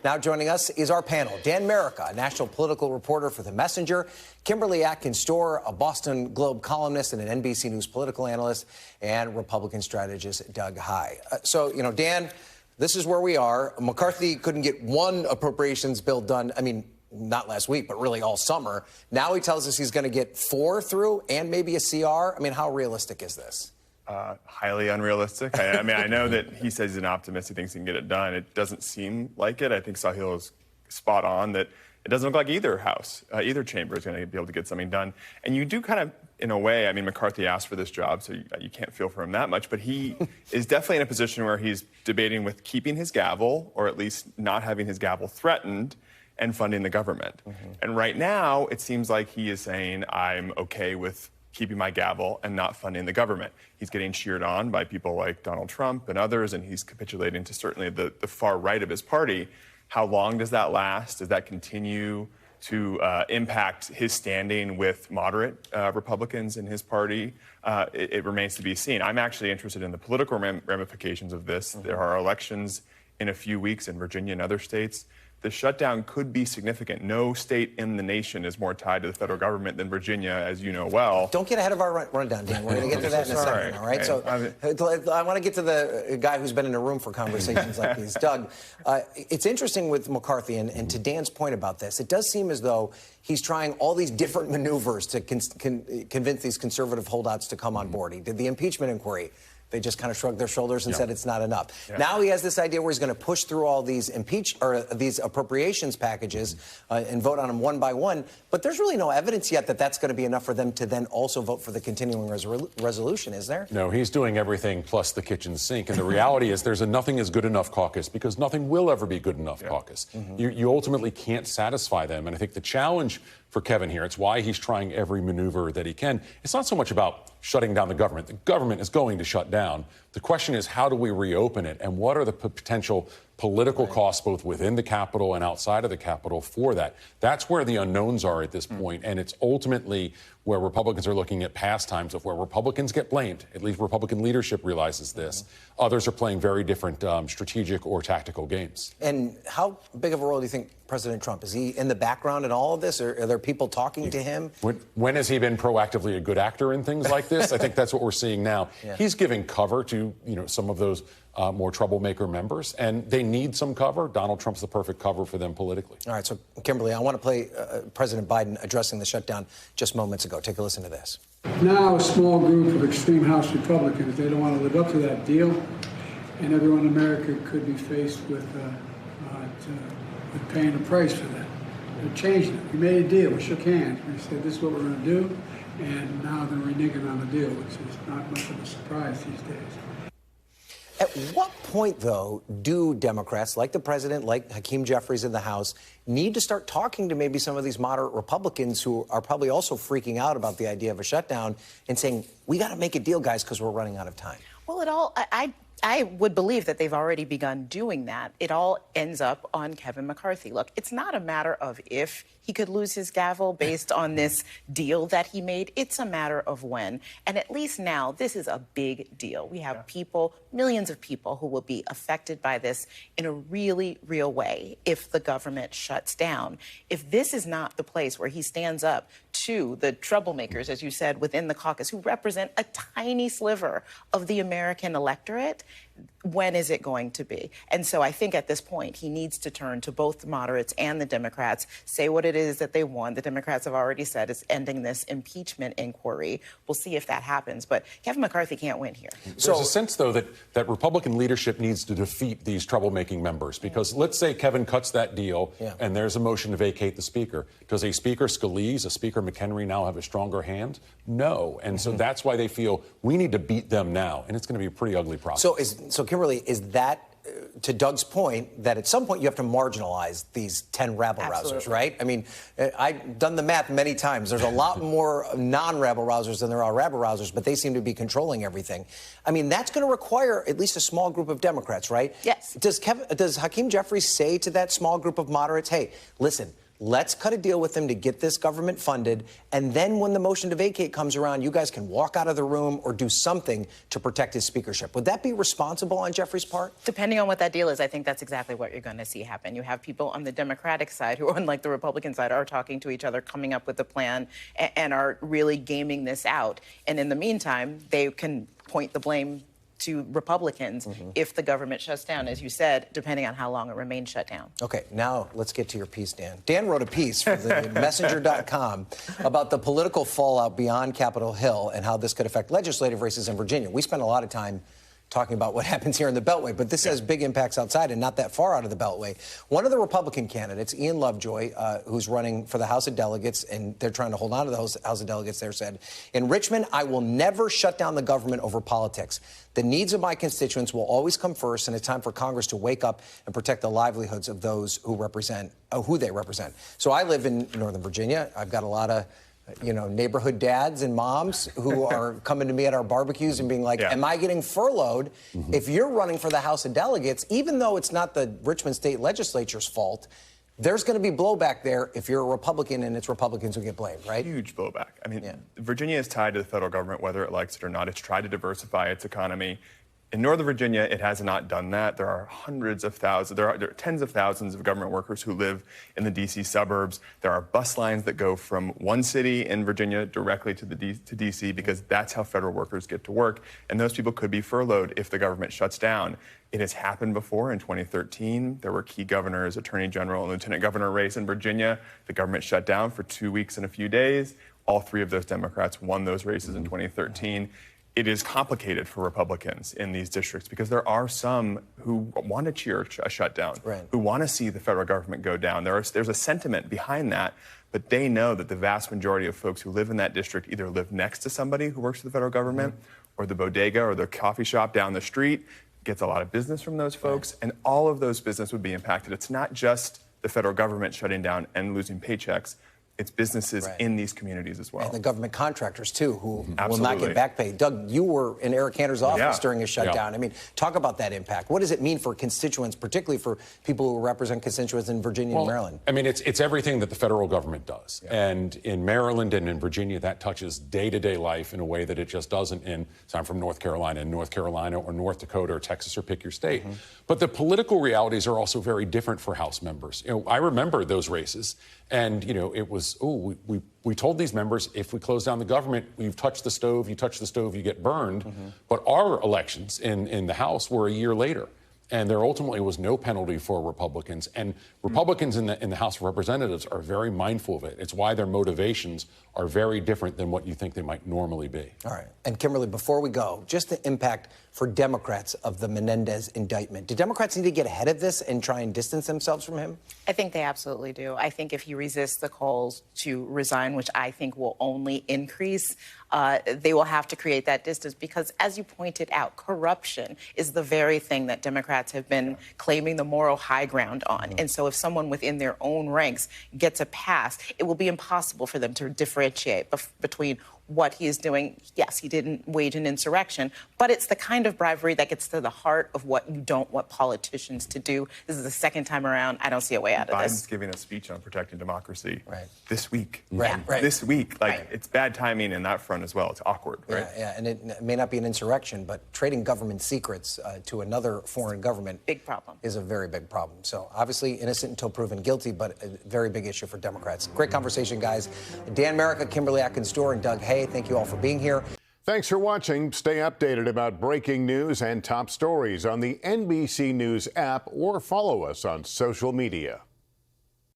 Now joining us is our panel. Dan Merica, a national political reporter for The Messenger, Kimberly Atkins Stohr, a Boston Globe columnist and an NBC News political analyst, and Republican strategist Doug Heye. Dan, this is where we are. McCarthy couldn't get one appropriations bill done. I mean, not last week, but really all summer. Now he tells us he's going to get 4 through and maybe a CR. I mean, how realistic is this? Highly unrealistic. I mean, I know that he says he's an optimist. He thinks he can get it done. It doesn't seem like it. I think Sahil is spot on that it doesn't look like either house, either chamber is going to be able to get something done. And you do kind of, in a way, I mean, McCarthy asked for this job, so you can't feel for him that much. But he is definitely in a position where he's debating with keeping his gavel, or at least not having his gavel threatened, and funding the government. And right now, it seems like he is saying, I'm okay with keeping my gavel and not funding the government. He's getting cheered on by people like Donald Trump and others, and he's capitulating to certainly the far right of his party. How long does that last? Does that continue to impact his standing with moderate Republicans in his party? It remains to be seen. I'm actually interested in the political ramifications of this. There are elections in a few weeks in Virginia and other states. The shutdown could be significant. No state in the nation is more tied to the federal government than Virginia, as you know well. Don't get ahead of our rundown, Dan. We're going to get to that in a second, all right? Okay. So I want to get to the guy who's been in a room for conversations like these. Doug, it's interesting with McCarthy, and to Dan's point about this, it does seem as though he's trying all these different maneuvers to convince these conservative holdouts to come on board. He did the impeachment inquiry. They just kind of shrugged their shoulders and said it's not enough. Now he has this idea where he's going to push through all these these appropriations packages and vote on them one by one. But there's really no evidence yet that that's going to be enough for them to then also vote for the continuing resolution, is there? No, he's doing everything plus the kitchen sink. And the reality is there's a nothing is good enough caucus, because nothing will ever be good enough caucus. You ultimately can't satisfy them. And I think the challenge for Kevin here, it's why he's trying every maneuver that he can. It's not so much about shutting down the government. The government is going to shut down. The question is, how do we reopen it? And what are the potential political costs both within the Capitol and outside of the Capitol for that? That's where the unknowns are at this point. And it's ultimately where Republicans are looking at pastimes of where Republicans get blamed. At least Republican leadership realizes this. Others are playing very different strategic or tactical games. And how big of a role do you think President Trump, is he in the background in all of this, or are there people talking to him? When has he been proactively a good actor in things like this? I think that's what we're seeing now. He's giving cover to some of those more troublemaker members, and they need some cover. Donald Trump's the perfect cover for them politically. All right, so Kimberly, I want to play President Biden addressing the shutdown just moments ago. Take a listen to this. Now a small group of extreme House Republicans, they don't want to live up to that deal, and everyone in America could be faced with paying a price for that. They're changing it. We made a deal. We shook hands. We said this is what we're going to do, and now they're reneging on the deal, which is not much of a surprise these days. At what point, though, do Democrats, like the president, like Hakeem Jeffries in the House, need to start talking to maybe some of these moderate Republicans who are probably also freaking out about the idea of a shutdown and saying, we got to make a deal, guys, because we're running out of time? Well, I would believe that they've already begun doing that. It all ends up on Kevin McCarthy. Look, it's not a matter of if he could lose his gavel based on this deal that he made. It's a matter of when. And at least now, this is a big deal. We have people, millions of people, who will be affected by this in a really real way if the government shuts down. If this is not the place where he stands up to the troublemakers, as you said, within the caucus, who represent a tiny sliver of the American electorate, when is it going to be? And so I think at this point, he needs to turn to both the moderates and the Democrats, say what it is that they want. The Democrats have already said it's ending this impeachment inquiry. We'll see if that happens. But Kevin McCarthy can't win here. There's a sense, though, that Republican leadership needs to defeat these troublemaking members, because let's say Kevin cuts that deal and there's a motion to vacate the speaker. Does a Speaker Scalise, a Speaker McHenry now have a stronger hand? No. And so that's why they feel we need to beat them now. And it's going to be a pretty ugly process. So Kimberly, is that, to Doug's point, that at some point you have to marginalize these 10 rabble-rousers, right? I mean, I've done the math many times. There's a lot more non-rabble-rousers than there are rabble-rousers, but they seem to be controlling everything. I mean, that's going to require at least a small group of Democrats, right? Yes. Does Hakeem Jeffries say to that small group of moderates, hey, listen, let's cut a deal with them to get this government funded, and then when the motion to vacate comes around, you guys can walk out of the room or do something to protect his speakership. Would that be responsible on Jeffrey's part? Depending on what that deal is, I think that's exactly what you're going to see happen. You have people on the Democratic side who, unlike the Republican side, are talking to each other, coming up with a plan, and are really gaming this out. And in the meantime, they can point the blame to Republicans if the government shuts down, as you said, depending on how long it remains shut down. Okay, now let's get to your piece, Dan. Dan wrote a piece for the messenger.com about the political fallout beyond Capitol Hill and how this could affect legislative races in Virginia. We spent a lot of time talking about what happens here in the Beltway, but this has big impacts outside and not that far out of the Beltway. One of the Republican candidates, Ian Lovejoy, who's running for the House of Delegates, and they're trying to hold on to the House of Delegates there, said, in Richmond, I will never shut down the government over politics. The needs of my constituents will always come first, and it's time for Congress to wake up and protect the livelihoods of those who represent, who they represent. So I live in Northern Virginia. I've got a lot of neighborhood dads and moms who are coming to me at our barbecues and being like, am I getting furloughed? If you're running for the House of Delegates, even though it's not the Richmond State Legislature's fault, there's going to be blowback there if you're a Republican and it's Republicans who get blamed, right? Huge blowback. I mean, Virginia is tied to the federal government, whether it likes it or not. It's tried to diversify its economy. In Northern Virginia, it has not done that. There are hundreds of thousands, there are tens of thousands of government workers who live in the D.C. suburbs. There are bus lines that go from one city in Virginia directly to D.C. because that's how federal workers get to work. And those people could be furloughed if the government shuts down. It has happened before. In 2013, there were key governors, attorney general, and lieutenant governor race in Virginia. The government shut down for 2 weeks and a few days. All three of those Democrats won those races in 2013. It is complicated for Republicans in these districts because there are some who want to cheer a shutdown, who want to see the federal government go down. There's a sentiment behind that, but they know that the vast majority of folks who live in that district either live next to somebody who works for the federal government or the bodega or the coffee shop down the street gets a lot of business from those folks, and all of those business would be impacted. It's not just the federal government shutting down and losing paychecks. It's businesses in these communities as well. And the government contractors, too, who will not get back pay. Doug, you were in Eric Cantor's office during a shutdown. I mean, talk about that impact. What does it mean for constituents, particularly for people who represent constituents in Virginia and Maryland? I mean, it's everything that the federal government does. And in Maryland and in Virginia, that touches day-to-day life in a way that it just doesn't in, so I'm from North Carolina or North Dakota or Texas or pick your state. But the political realities are also very different for House members. I remember those races, and, it was, we told these members, if we close down the government, you've touched the stove, you get burned. But our elections in the House were a year later. And there ultimately was no penalty for Republicans. And Republicans in the House of Representatives are very mindful of it. It's why their motivations are very different than what you think they might normally be. All right. And Kimberly, before we go, just the impact for Democrats of the Menendez indictment. Do Democrats need to get ahead of this and try and distance themselves from him? I think they absolutely do. I think if he resists the calls to resign, which I think will only increase, they will have to create that distance because, as you pointed out, corruption is the very thing that Democrats have been claiming the moral high ground on. And so if someone within their own ranks gets a pass, it will be impossible for them to differentiate between what he is doing. Yes, he didn't wage an insurrection, but it's the kind of bribery that gets to the heart of what you don't want politicians to do. This is the second time around. I don't see a way out of this. Biden's giving a speech on protecting democracy this week. This week. It's bad timing in that front as well. It's awkward, right? Yeah, and it may not be an insurrection, but trading government secrets to another foreign government big problem. Is a very big problem. So obviously innocent until proven guilty, but a very big issue for Democrats. Great conversation, guys. Dan Merica, Kimberly Atkins Stohr, and Doug Heye, thank you all for being here. Thanks for watching. Stay updated about breaking news and top stories on the NBC News app or follow us on social media.